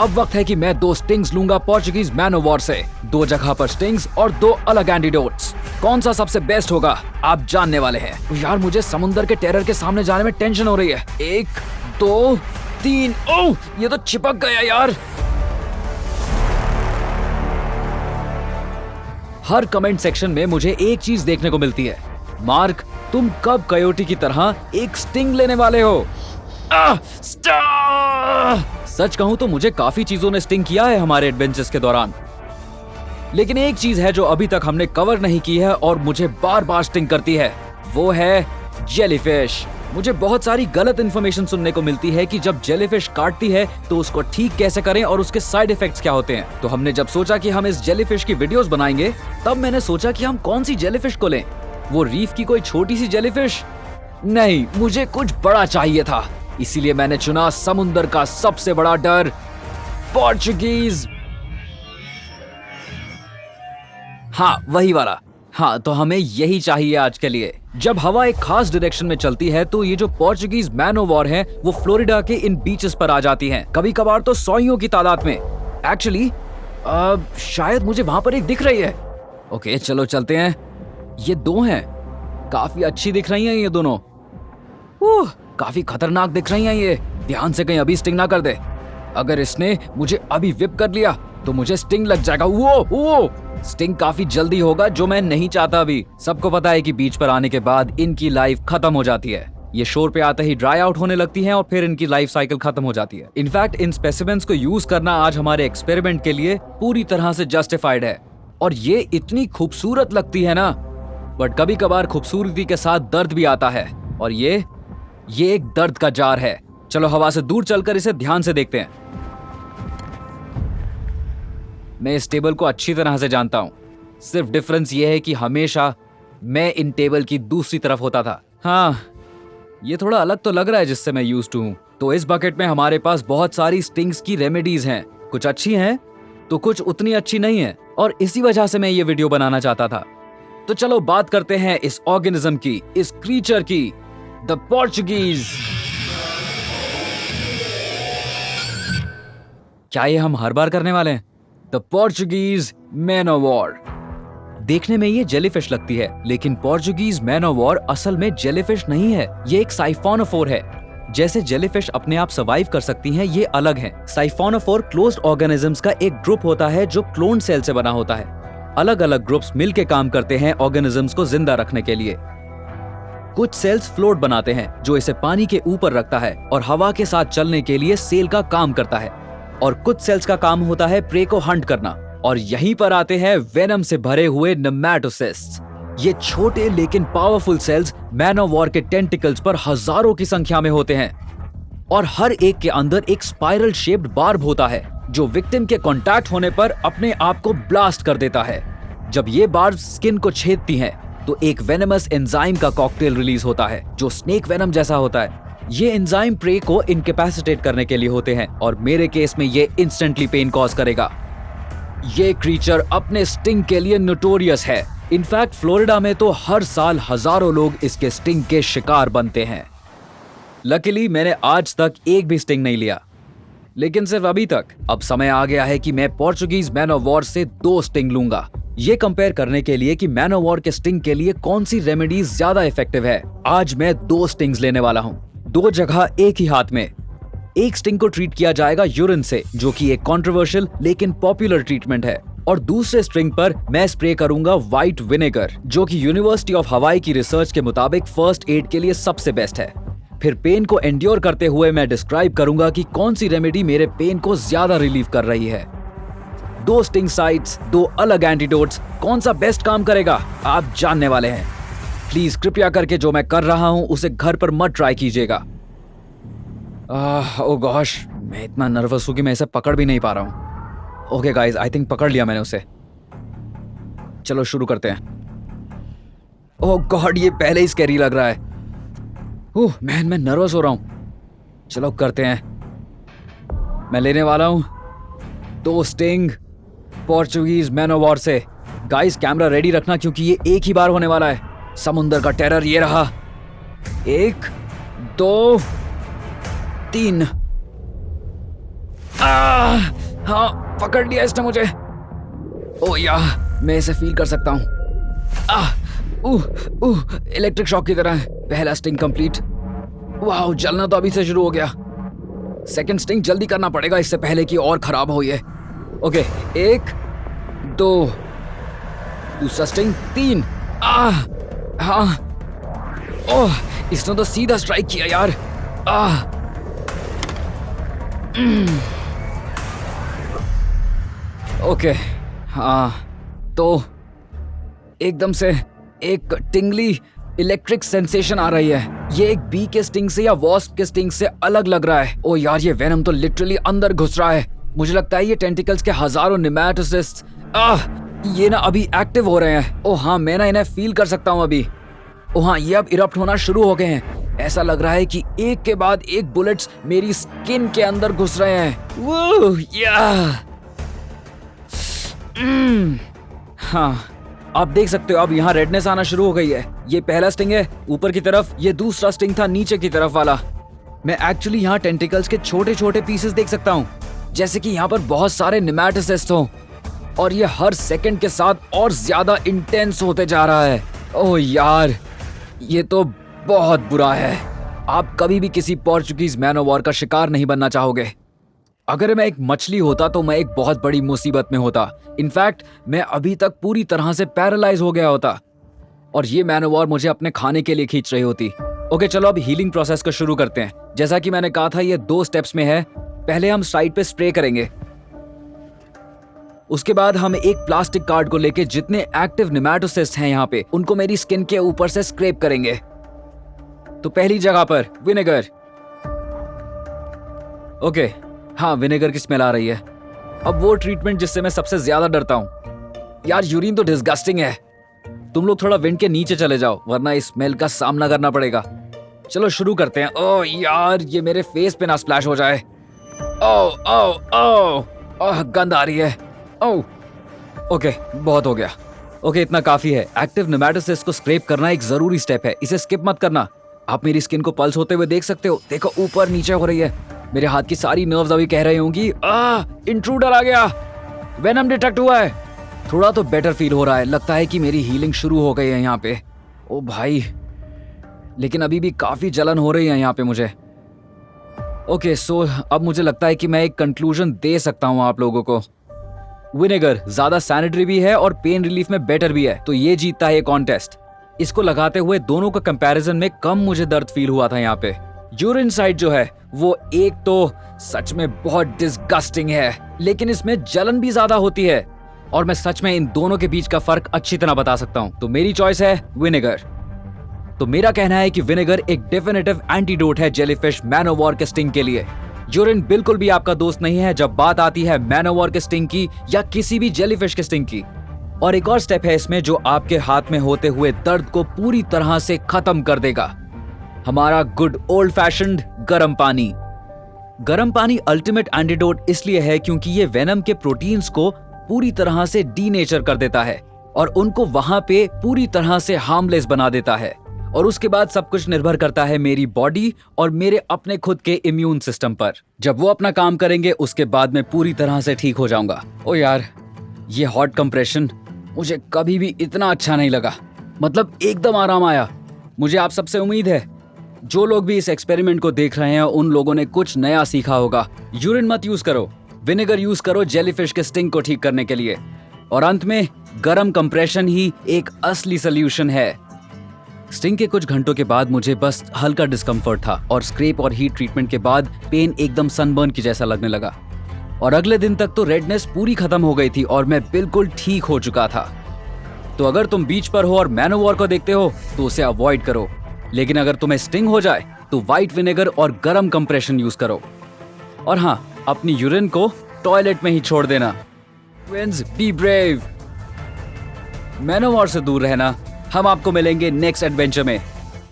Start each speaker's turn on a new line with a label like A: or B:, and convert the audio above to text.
A: अब वक्त है कि मैं 2 स्टिंग्स लूंगा पोर्चुगीज मैन ऑफ वॉर से। 2 जगह पर स्टिंग्स और 2 अलग एंटीडोट्स। कौन सा सबसे बेस्ट होगा आप जानने वाले हैं। यार मुझे समुंदर के टेरर के सामने जाने में टेंशन हो रही है। 1 2 3। ओह ये तो चिपक गया यार। हर कमेंट सेक्शन में मुझे एक चीज देखने को मिलती है, मार्क तुम कब कयोटी की तरह एक स्टिंग लेने वाले हो। सच कहूं तो मुझे काफी चीजों ने स्टिंग किया है हमारे एडवेंचर्स के दौरान, लेकिन एक चीज है जो अभी तक हमने कवर नहीं की है और मुझे बार बार स्टिंग करती है, वो है जेलीफिश। मुझे बहुत सारी गलत इन्फॉर्मेशन सुनने को मिलती है कि जब जेलीफिश काटती है तो उसको ठीक कैसे करें और उसके साइड इफेक्ट्स क्या होते हैं। तो हमने जब सोचा कि हम इस जेलीफिश की वीडियोस बनाएंगे, तब मैंने सोचा कि हम कौन सी जेलीफिश को लें। वो रीफ की कोई छोटी सी जेलीफिश नहीं, मुझे कुछ बड़ा चाहिए था। इसीलिए मैंने चुना समुंदर का सबसे बड़ा डर, पोर्चुगीज। हाँ वही वाला। हाँ तो हमें यही चाहिए आज के लिए। जब हवा एक खास डायरेक्शन में चलती है तो ये जो पोर्चुगीज मैन ऑफ वॉर हैं, वो फ्लोरिडा के इन बीचेस पर आ जाती हैं, कभी कभार तो 100 की तादाद में। एक्चुअली शायद मुझे वहां पर एक दिख रही है। ओके चलो चलते हैं। ये 2 हैं, काफी अच्छी दिख रही हैं ये दोनों। काफी खतरनाक दिख रही हैं ये। ध्यान से कहीं अभी स्टिंग ना कर दे। अगर इसने मुझे अभी विप कर लिया तो मुझे स्टिंग लग जाएगा। वो स्टिंग काफी जल्दी होगा, जो मैं नहीं चाहता अभी। सबको पता है कि बीच पर आने के बाद इनकी लाइफ खत्म हो जाती है। ये शोर पे आते ही ड्राई आउट होने लगती हैं और फिर इनकी लाइफ साइकिल खत्म हो जाती है। इनफैक्ट इन स्पेसिमेंस को यूज करना आज हमारे एक्सपेरिमेंट के लिए पूरी तरह से जस्टिफाइड है। और ये इतनी खूबसूरत लगती है ना, बट कभी कभार खूबसूरती के साथ दर्द भी आता है, और ये एक दर्द का जार है। चलो हवा से दूर चलकर इसे ध्यान से देखते हैं। मैं इस टेबल को अच्छी तरह से जानता हूं, सिर्फ डिफरेंस ये है कि हमेशा मैं इन टेबल की दूसरी तरफ होता था। हाँ ये थोड़ा अलग तो लग रहा है जिससे मैं यूज्ड हूं। तो इस बकेट में हमारे पास बहुत सारी स्टिंग्स की रेमेडीज हैं। कुछ अच्छी हैं तो कुछ उतनी अच्छी नहीं है, और इसी वजह से मैं ये वीडियो बनाना चाहता था। तो चलो बात करते हैं इस ऑर्गेनिज्म की, इस क्रीचर की, द पोर्चुगीज। क्या ये हम हर बार करने वाले हैं? The Portuguese man of war. देखने में ये जेलीफिश लगती है, लेकिन पोर्चुगीज मैन ऑफ वॉर असल में जेलीफिश नहीं है, ये एक साइफोनोफोर है। जैसे जेलीफिश अपने आप सर्वाइव कर सकती हैं, ये अलग हैं। साइफोनोफोर क्लोज्ड ऑर्गेनिजम्स का एक ग्रुप होता है जो क्लोन सेल से बना होता है। अलग अलग ग्रुप्स मिलकर काम करते हैं ऑर्गेनिजम्स को जिंदा रखने के लिए। कुछ सेल्स फ्लोट बनाते हैं जो इसे पानी के ऊपर रखता है और हवा के साथ चलने के लिए सेल का काम करता है, और कुछ सेल्स का काम होता है प्रे को हंट करना। और यहीं पर आते हैं वेनम से भरे हुए नेमेटोसिस्ट्स। ये छोटे लेकिन powerful cells man of war के टेंटिकल्स पर हजारों की संख्या में होते हैं, और हर एक के अंदर एक स्पाइरल शेप्ड बार्ब होता है जो विक्टिम के कांटेक्ट होने पर अपने आप को ब्लास्ट कर देता है। जब ये बार्ब स्किन को छेदती हैं तो एक वेनमस एंजाइम का कॉकटेल रिलीज होता है जो स्नेक वेनम जैसा होता है। ये एंजाइम प्रे को इनकैपेसिटेट करने के लिए होते हैं, और मेरे केस में ये इंस्टेंटली पेन कॉज करेगा। ये क्रीचर अपने स्टिंग के लिए नोटोरियस है। इनफैक्ट फ्लोरिडा में तो हर साल हजारों लोग इसके स्टिंग के शिकार बनते हैं। लकीली मैंने आज तक एक भी स्टिंग नहीं लिया, लेकिन सिर्फ अभी तक। अब समय आ गया है कि मैं पोर्चुगीज मैन ऑफ वॉर से 2 स्टिंग लूंगा, ये कंपेयर करने के लिए कि मैन ऑफ वॉर के स्टिंग के लिए कौन सी रेमेडीज ज्यादा इफेक्टिव है। आज मैं 2 स्टिंग्स लेने वाला हूँ, 2 जगह एक ही हाथ में। एक स्टिंग को ट्रीट किया जाएगा यूरिन से, जो कि एक कंट्रोवर्शियल लेकिन पॉपुलर ट्रीटमेंट है, और दूसरे स्ट्रिंग पर मैं स्प्रे करूंगा व्हाइट विनेगर, जो कि यूनिवर्सिटी ऑफ हवाई की रिसर्च के मुताबिक फर्स्ट एड के लिए सबसे बेस्ट है। फिर पेन को एंड्योर करते हुए मैं डिस्क्राइब करूंगा कि कौन सी रेमेडी मेरे पेन को ज्यादा रिलीव कर रही है। 2 स्टिंग साइट्स, 2 अलग एंटीडोट्स, कौन सा बेस्ट काम करेगा आप जानने वाले हैं। प्लीज कृपया करके जो मैं कर रहा हूं उसे घर पर मत ट्राई कीजिएगा। ओह गॉश, मैं इतना नर्वस हूं कि मैं इसे पकड़ भी नहीं पा रहा हूं। ओके गाइस, आई थिंक पकड़ लिया मैंने उसे। चलो शुरू करते हैं। ओह गॉड, ये पहले ही स्कैरी लग रहा है। मैन, मैं नर्वस हो रहा हूं। चलो करते हैं। मैं लेने वाला हूं 2 sting Portuguese man of war से। गाइस कैमरा रेडी रखना क्योंकि ये एक ही बार होने वाला है। समुंदर का टेरर ये रहा। 1 2 3। हाँ, पकड़ लिया इसने मुझे। ओ यार, मैं इसे फील कर सकता हूँ। इलेक्ट्रिक शॉक की तरह है। पहला स्टिंग कंप्लीट। वाह, जलना तो अभी से शुरू हो गया। सेकंड स्टिंग जल्दी करना पड़ेगा इससे पहले कि और खराब हो ये। ओके, 1 2, दूसरा स्टिंग 3। हाँ, ओह, इसने तो सीधा स्ट्राइक किया यार। ओके, हाँ, तो एकदम से एक टिंगली इलेक्ट्रिक सेंसेशन आ रही है। ये एक बी के स्टिंग से या वॉस्प के स्टिंग से अलग लग रहा है। ओ यार, ये वेनम तो लिटरली अंदर घुस रहा है। मुझे लगता है ये टेंटिकल्स के हजारों नेमेटोसिस्ट ये ना अभी एक्टिव हो रहे हैं। ओ हाँ, मैं ना इन्हें फील कर सकता हूँ अभी। ओ हाँ, ये अब इरप्ट होना शुरू हो गए हैं। ऐसा लग रहा है कि एक के बाद एक बुलेट्स मेरी स्किन के अंदर घुस रहे हैं। वो हाँ, आप देख सकते हो अब यहाँ रेडनेस आना शुरू हो गई है। ये पहला स्टिंग है ऊपर की तरफ, ये दूसरा स्टिंग था नीचे की तरफ वाला। मैं एक्चुअली यहाँ टेंटिकल्स के छोटे छोटे पीसेस देख सकता हूँ, जैसे कि यहाँ पर बहुत सारे नेमेटोसिस्ट हों, और ये हर सेकंड के साथ और ज्यादा इंटेंस होते जा रहा है। ओह यार, ये तो बहुत बुरा है। आप कभी भी किसी पोर्चुगीज मैनोवॉर का शिकार नहीं बनना चाहोगे। अगर मैं एक मछली होता तो मैं एक बहुत बड़ी मुसीबत में होता। इनफैक्ट मैं अभी तक पूरी तरह से पैरालाइज हो गया होता, और ये मैनोवॉर मुझे अपने खाने के लिए खींच रही होती। ओके, चलो अब हीलिंग प्रोसेस को शुरू करते हैं। जैसा कि मैंने कहा था, ये 2 स्टेप्स में है। पहले हम साइड पे स्प्रे करेंगे, उसके बाद हम एक प्लास्टिक कार्ड को लेके जितने एक्टिव नेमेटोसिस्ट हैं यहाँ पे, उनको मेरी स्किन के ऊपर से स्क्रैप करेंगे। तो पहली जगह पर विनेगर। ओके, हाँ, विनेगर की स्मेल आ रही है। अब वो ट्रीटमेंट जिससे मैं सबसे ज्यादा डरता हूँ। यार, यूरिन तो डिस्गस्टिंग है। तुम लोग थोड़ा विंड के नीचे चले जाओ, वरना इस स्मेल का सामना करना पड़ेगा। चलो शुरू करते हैं। ओह यार, ये मेरे फेस पे ना स्प्लैश हो जाए। ओह ओह ओह, गंद आ रही है। ओह, ओके, बहुत हो गया। ओके, इतना काफी है। एक्टिव नेमेटोसिस्ट को स्क्रैप करना एक जरूरी स्टेप है, इसे स्किप मत करना। आप मेरी स्किन को पल्स होते हुए देख सकते हो। देखो, ऊपर नीचे हो रही है। मेरे हाथ की सारी नर्व्स अभी कह रही होंगी इंट्रूडर आ गया, वेनम डिटेक्ट हुआ है। थोड़ा तो बेटर फील हो रहा है। लगता है कि मेरी हीलिंग शुरू हो गई है यहाँ पे। ओ भाई, लेकिन अभी भी काफी जलन हो रही है यहाँ पे मुझे। ओके, सो अब मुझे लगता है कि मैं एक कंक्लूजन दे सकता हूँ आप लोगों को। विनेगर ज्यादा सैनिटरी भी है और पेन रिलीफ में बेटर भी है, तो ये जीतता है ये कॉन्टेस्ट। इसको लगाते हुए दोनों का कंपैरिजन में कम मुझे दर्द फील हुआ था यहाँ पे। यूरिन साइड जो है वो एक तो सच में बहुत डिस्गस्टिंग है, लेकिन इसमें जलन भी ज्यादा होती है, और मैं सच में इन दोनों के बीच का फर्क अच्छी तरह बता सकता हूँ। तो मेरी चॉइस है विनेगर। तो मेरा कहना है कि विनेगर एक डेफिनेटिव एंटीडोट है जेलीफिश मैनोवॉर के स्टिंग के लिए। यूरिन बिल्कुल भी आपका दोस्त नहीं है जब बात आती है मैनोवॉर के स्टिंग की या किसी भी जेलीफिश के स्टिंग की। और एक और स्टेप है इसमें जो आपके हाथ में होते हुए दर्द को पूरी तरह से खत्म कर देगा। हमारा गुड ओल्ड फैशन्ड गर्म पानी। गर्म पानी अल्टीमेट एंटीडोट इसलिए है क्योंकि ये वेनम के प्रोटीन्स को पूरी तरह से डीनेचर कर देता है और उनको वहां पे पूरी तरह से हार्मलेस बना देता है। और उसके बाद सब कुछ निर्भर करता है मेरी बॉडी और मेरे अपने खुद के इम्यून सिस्टम पर। जब वो अपना काम करेंगे उसके बाद मैं पूरी तरह से ठीक हो जाऊंगा। ओ यार, ये हॉट कंप्रेशन मुझे कभी भी इतना अच्छा नहीं लगा। मतलब एकदम आराम आया। मुझे आप सबसे उम्मीद है जो लोग भी इस एक्सपेरिमेंट को देख रहे हैं उन लोगों ने कुछ नया सीखा होगा। यूरिन मत यूज करो, विनेगर यूज करो जेलीफिश के स्टिंग को ठीक करने के लिए। और अंत में गर्म कंप्रेशन ही एक असली सोल्यूशन है। स्टिंग के कुछ घंटों के बाद मुझे बस हल्का डिस्कम्फर्ट था और स्क्रैप और हीट ट्रीटमेंट के बाद पेन एकदम सनबर्न की जैसा लगने लगा। और अगले दिन तक तो रेडनेस पूरी खत्म हो गई थी और मैं बिल्कुल ठीक हो चुका था। तो अगर तुम बीच पर हो और मैनोवॉर को देखते हो तो उसे अवॉइड करो, लेकिन अगर तुम्हें स्टिंग हो जाए तो व्हाइट विनेगर और गर्म कंप्रेशन यूज करो। और हाँ, अपनी यूरिन को टॉयलेट में ही छोड़ देना। Twins, be brave. मैनोवॉर से दूर रहना। हम आपको मिलेंगे नेक्स्ट एडवेंचर में।